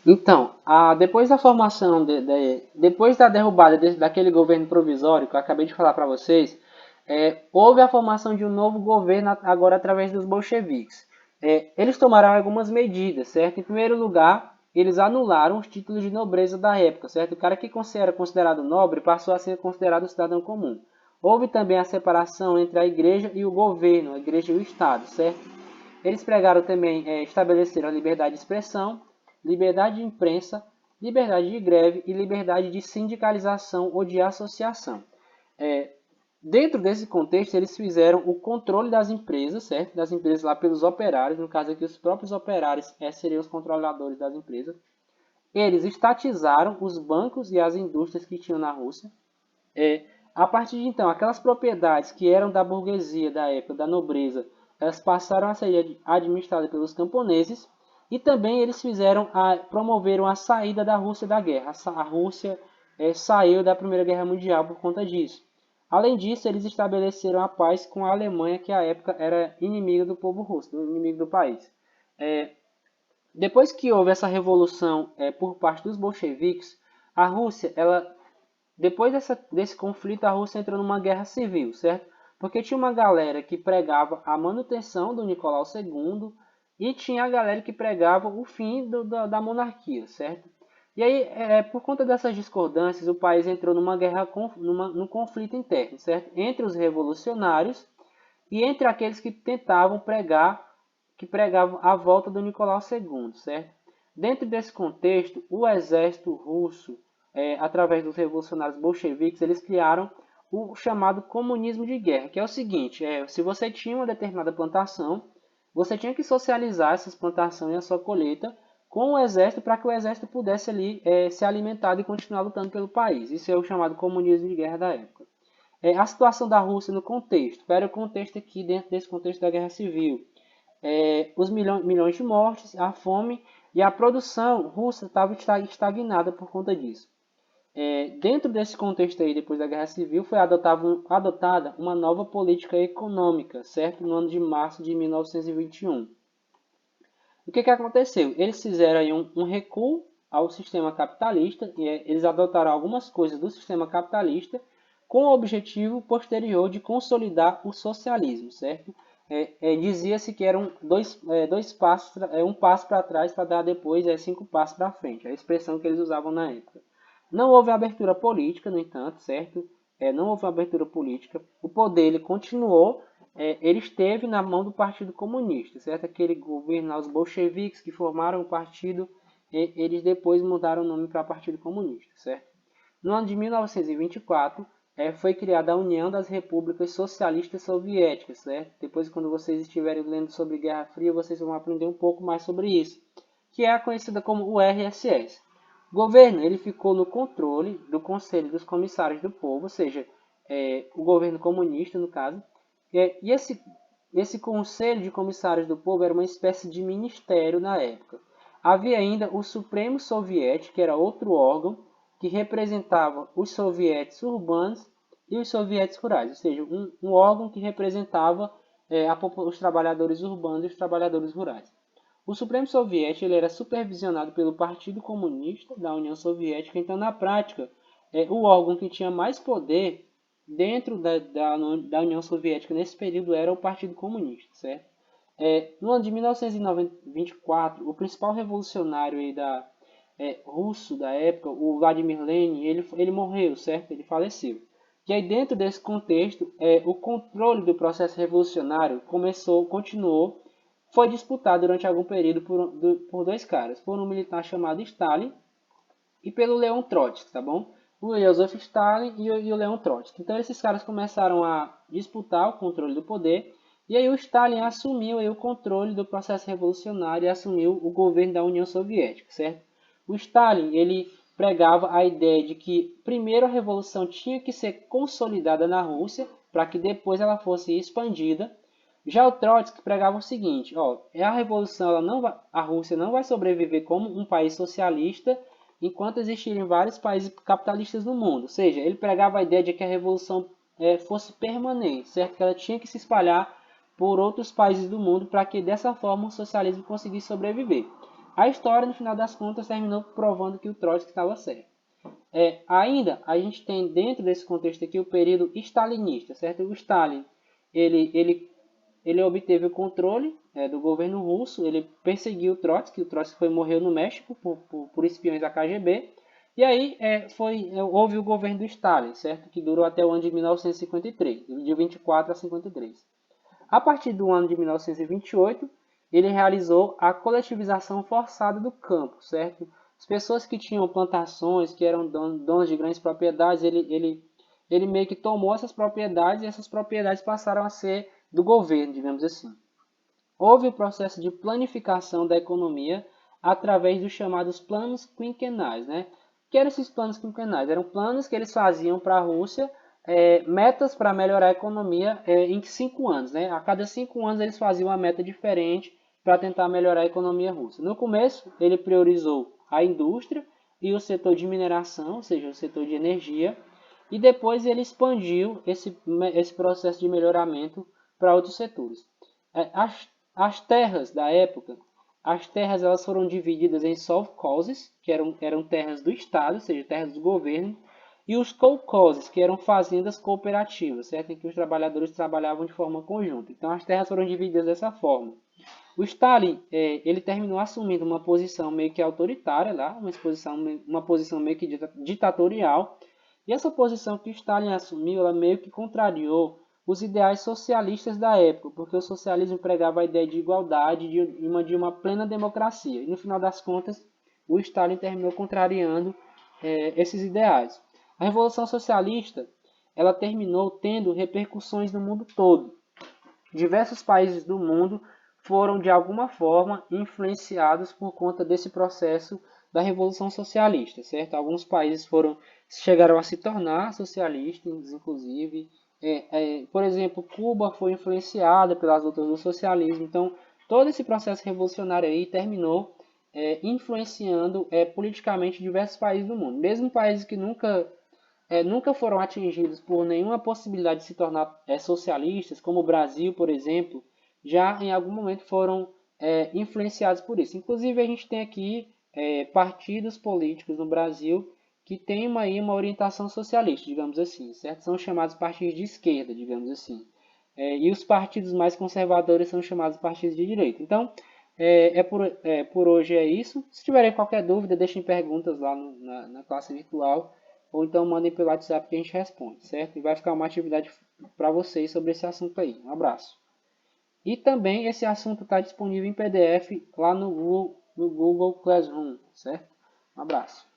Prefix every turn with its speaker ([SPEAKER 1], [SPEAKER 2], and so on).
[SPEAKER 1] Então, depois da formação, depois da derrubada daquele governo provisório que eu acabei de falar para vocês, houve a formação de um novo governo agora através dos bolcheviques. Eles tomaram algumas medidas, certo? Em primeiro lugar, eles anularam os títulos de nobreza da época, certo? O cara que era considerado nobre passou a ser considerado cidadão comum. Houve também a separação entre a igreja e o governo, a igreja e o Estado, certo? Eles pregaram também, estabeleceram a liberdade de expressão, liberdade de imprensa, liberdade de greve e liberdade de sindicalização ou de associação. É, Dentro desse contexto, eles fizeram o controle das empresas, certo? Das empresas lá pelos operários, no caso aqui os próprios operários seriam os controladores das empresas. Eles estatizaram os bancos e as indústrias que tinham na Rússia. A partir de então, aquelas propriedades que eram da burguesia da época, da nobreza, elas passaram a ser administradas pelos camponeses e também eles promoveram a saída da Rússia da guerra. A Rússia saiu da Primeira Guerra Mundial por conta disso. Além disso, eles estabeleceram a paz com a Alemanha, que à época era inimiga do povo russo, inimigo do país. É, Depois que houve essa revolução por parte dos bolcheviques, a Rússia ela depois desse conflito, a Rússia entrou numa guerra civil, certo? Porque tinha uma galera que pregava a manutenção do Nicolau II e tinha a galera que pregava o fim da monarquia, certo? E aí, por conta dessas discordâncias, o país entrou numa guerra, num conflito interno, certo? Entre os revolucionários e entre aqueles que pregavam a volta do Nicolau II, certo? Dentro desse contexto, o exército russo, através dos revolucionários bolcheviques, eles criaram o chamado comunismo de guerra, que é o seguinte: se você tinha uma determinada plantação, você tinha que socializar essas plantações e a sua colheita com o exército para que o exército pudesse ali se alimentar e continuar lutando pelo país. Isso é o chamado comunismo de guerra da época. A situação da Rússia no contexto. Qual era o contexto aqui dentro desse contexto da guerra civil? Os milhões de mortes, a fome e a produção russa estava estagnada por conta disso. Dentro desse contexto aí, depois da Guerra Civil, foi adotada uma nova política econômica, certo? No ano de março de 1921. O que aconteceu? Eles fizeram aí um recuo ao sistema capitalista e eles adotaram algumas coisas do sistema capitalista com o objetivo posterior de consolidar o socialismo, certo? Dizia-se que eram dois passos, um passo para trás para dar depois cinco passos para frente, a expressão que eles usavam na época. Não houve abertura política, no entanto, certo? Não houve abertura política. O poder ele continuou, ele esteve na mão do Partido Comunista, certo? Aquele governo, os bolcheviques que formaram o partido, eles depois mudaram o nome para Partido Comunista, certo? No ano de 1924, foi criada a União das Repúblicas Socialistas Soviéticas, certo? Depois, quando vocês estiverem lendo sobre Guerra Fria, vocês vão aprender um pouco mais sobre isso, que é conhecida como o RSS. O governo ele ficou no controle do Conselho dos Comissários do Povo, ou seja, o governo comunista, no caso. E esse Conselho de Comissários do Povo era uma espécie de ministério na época. Havia ainda o Supremo Soviético, que era outro órgão que representava os sovietes urbanos e os sovietes rurais, ou seja, um órgão que representava os trabalhadores urbanos e os trabalhadores rurais. O Supremo Soviético ele era supervisionado pelo Partido Comunista da União Soviética, então, na prática, o órgão que tinha mais poder dentro da União Soviética nesse período era o Partido Comunista, certo? No ano de 1924, o principal revolucionário aí russo da época, o Vladimir Lenin, ele morreu, certo? Ele faleceu. E aí, dentro desse contexto, o controle do processo revolucionário continuou, foi disputado durante algum período por dois caras, por um militar chamado Stalin e pelo Leon Trotsky, tá bom? O Joseph Stalin e o Leon Trotsky. Então esses caras começaram a disputar o controle do poder e aí o Stalin assumiu aí o controle do processo revolucionário e assumiu o governo da União Soviética, certo? O Stalin, ele pregava a ideia de que primeiro a revolução tinha que ser consolidada na Rússia para que depois ela fosse expandida. Já o Trotsky pregava o seguinte: a revolução, a Rússia não vai sobreviver como um país socialista enquanto existirem vários países capitalistas no mundo. Ou seja, ele pregava a ideia de que a revolução fosse permanente, certo? Que ela tinha que se espalhar por outros países do mundo para que dessa forma o socialismo conseguisse sobreviver. A história, no final das contas, terminou provando que o Trotsky estava certo. Ainda, a gente tem dentro desse contexto aqui o período stalinista, certo? O Stalin, ele obteve o controle do governo russo, ele perseguiu o Trotsky morreu no México por espiões da KGB, e aí houve o governo do Stalin, certo? Que durou até o ano de 1953, de 24 a 53. A partir do ano de 1928, ele realizou a coletivização forçada do campo, certo? As pessoas que tinham plantações, que eram donos de grandes propriedades, ele meio que tomou essas propriedades e essas propriedades passaram a ser do governo, digamos assim. Houve o processo de planificação da economia através dos chamados planos quinquenais, né? O que eram esses planos quinquenais? Eram planos que eles faziam para a Rússia, metas para melhorar a economia em 5 anos, né? A cada 5 anos eles faziam uma meta diferente para tentar melhorar a economia russa. No começo, ele priorizou a indústria e o setor de mineração, ou seja, o setor de energia, e depois ele expandiu esse processo de melhoramento para outros setores. As terras da época, as terras elas foram divididas em sovkhozes, que eram terras do Estado, ou seja, terras do governo, e os kolkhozes, que eram fazendas cooperativas, certo? Em que os trabalhadores trabalhavam de forma conjunta. Então as terras foram divididas dessa forma. O Stalin ele terminou assumindo uma posição meio que autoritária, lá, uma posição meio que ditatorial, e essa posição que o Stalin assumiu, ela meio que contrariou os ideais socialistas da época, porque o socialismo pregava a ideia de igualdade de uma plena democracia. E no final das contas, o Stalin terminou contrariando esses ideais. A Revolução Socialista ela terminou tendo repercussões no mundo todo. Diversos países do mundo foram de alguma forma influenciados por conta desse processo da Revolução Socialista, certo? Alguns países chegaram a se tornar socialistas, inclusive. Por exemplo, Cuba foi influenciada pelas lutas do socialismo. Então, todo esse processo revolucionário aí terminou influenciando politicamente diversos países do mundo. Mesmo países que nunca foram atingidos por nenhuma possibilidade de se tornar socialistas, como o Brasil, por exemplo, já em algum momento foram influenciados por isso. Inclusive, a gente tem aqui partidos políticos no Brasil que têm uma orientação socialista, digamos assim, certo? São chamados partidos de esquerda, digamos assim. E os partidos mais conservadores são chamados partidos de direita. Então, por hoje é isso. Se tiverem qualquer dúvida, deixem perguntas lá na classe virtual ou então mandem pelo WhatsApp que a gente responde, certo? E vai ficar uma atividade para vocês sobre esse assunto aí. Um abraço. E também esse assunto está disponível em PDF lá no Google Classroom, certo? Um abraço.